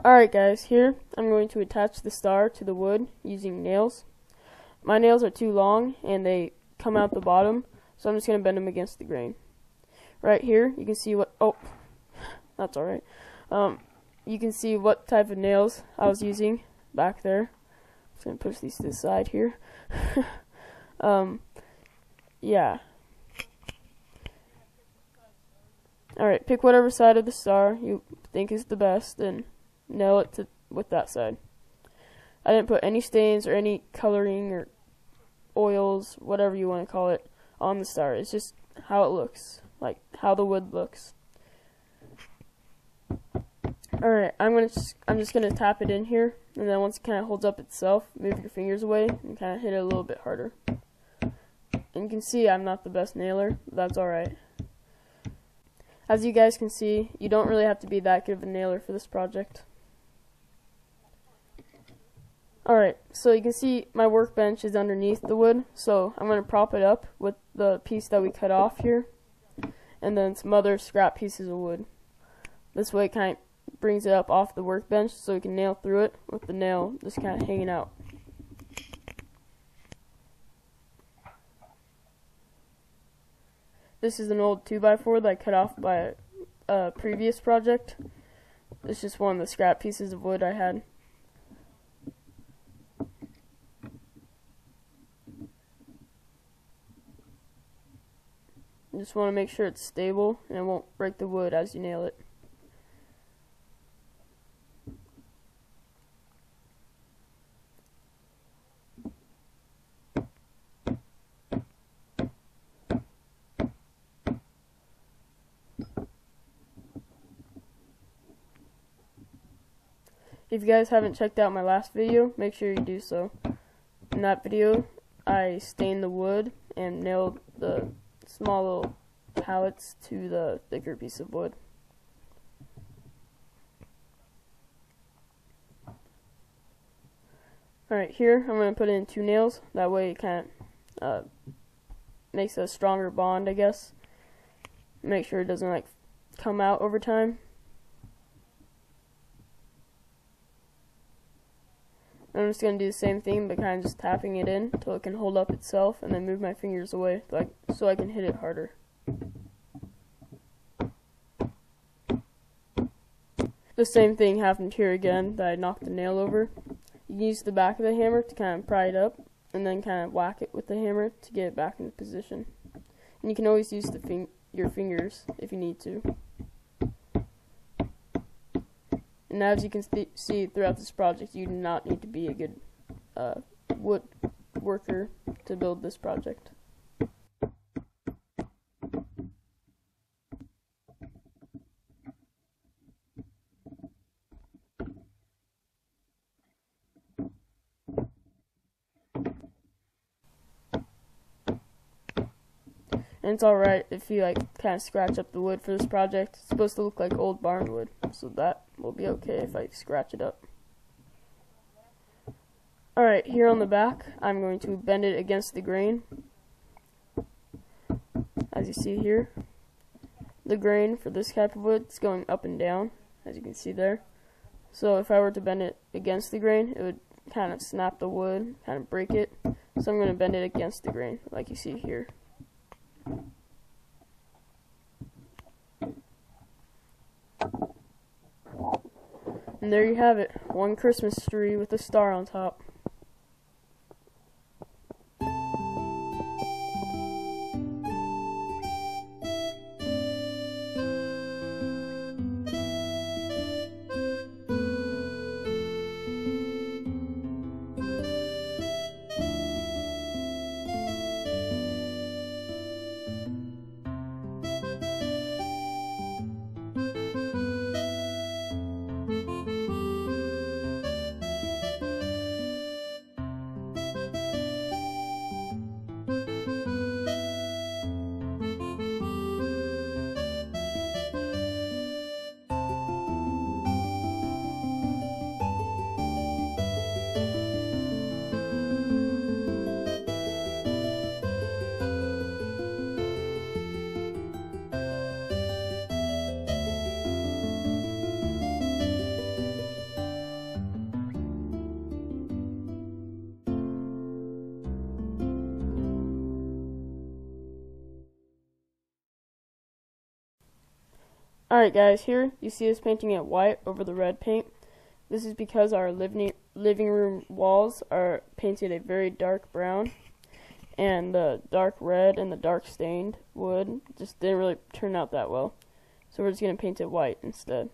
Alright guys, here I'm going to attach the star to the wood using nails. My nails are too long and they come out the bottom, so I'm just going to bend them against the grain. Right here you can see what, that's alright. You can see what type of nails I was using back there. I'm just going to push these to the side here. Yeah. Alright, pick whatever side of the star you think is the best and nail it with that side. I didn't put any stains or any coloring or oils, whatever you want to call it, on the star. It's just how it looks, like how the wood looks. Alright, I'm just gonna tap it in here, and then once it kind of holds up itself, move your fingers away and kind of hit it a little bit harder. And you can see I'm not the best nailer, but that's alright. As you guys can see, you don't really have to be that good of a nailer for this project. Alright, so you can see my workbench is underneath the wood, so I'm going to prop it up with the piece that we cut off here, and then some other scrap pieces of wood. This way it kind of brings it up off the workbench so we can nail through it with the nail just kind of hanging out. This is an old 2x4 that I cut off by a previous project. It's just one of the scrap pieces of wood I had. You just want to make sure it's stable and it won't break the wood as you nail it. If you guys haven't checked out my last video, make sure you do so. In that video, I stained the wood and nailed the small little pallets to the thicker piece of wood. Alright, here I'm going to put in 2 nails. That way it kind of makes a stronger bond, I guess. Make sure it doesn't like come out over time. I'm just going to do the same thing, but kind of just tapping it in until it can hold up itself, and then move my fingers away so I can hit it harder. The same thing happened here again, that I knocked the nail over. You can use the back of the hammer to kind of pry it up, and then kind of whack it with the hammer to get it back into position. And you can always use your fingers if you need to. And as you can see throughout this project, you do not need to be a good wood worker to build this project. And it's alright if you kind of scratch up the wood for this project. It's supposed to look like old barn wood, so that will be okay if I scratch it up. Alright, here on the back, I'm going to bend it against the grain. As you see here, the grain for this type of wood is going up and down, as you can see there. So if I were to bend it against the grain, it would kind of snap the wood, kind of break it. So I'm going to bend it against the grain, like you see here. And there you have it, one Christmas tree with a star on top. Alright guys, here you see us painting it white over the red paint. This is because our living room walls are painted a very dark brown, and the dark red and the dark stained wood just didn't really turn out that well. So we're just going to paint it white instead.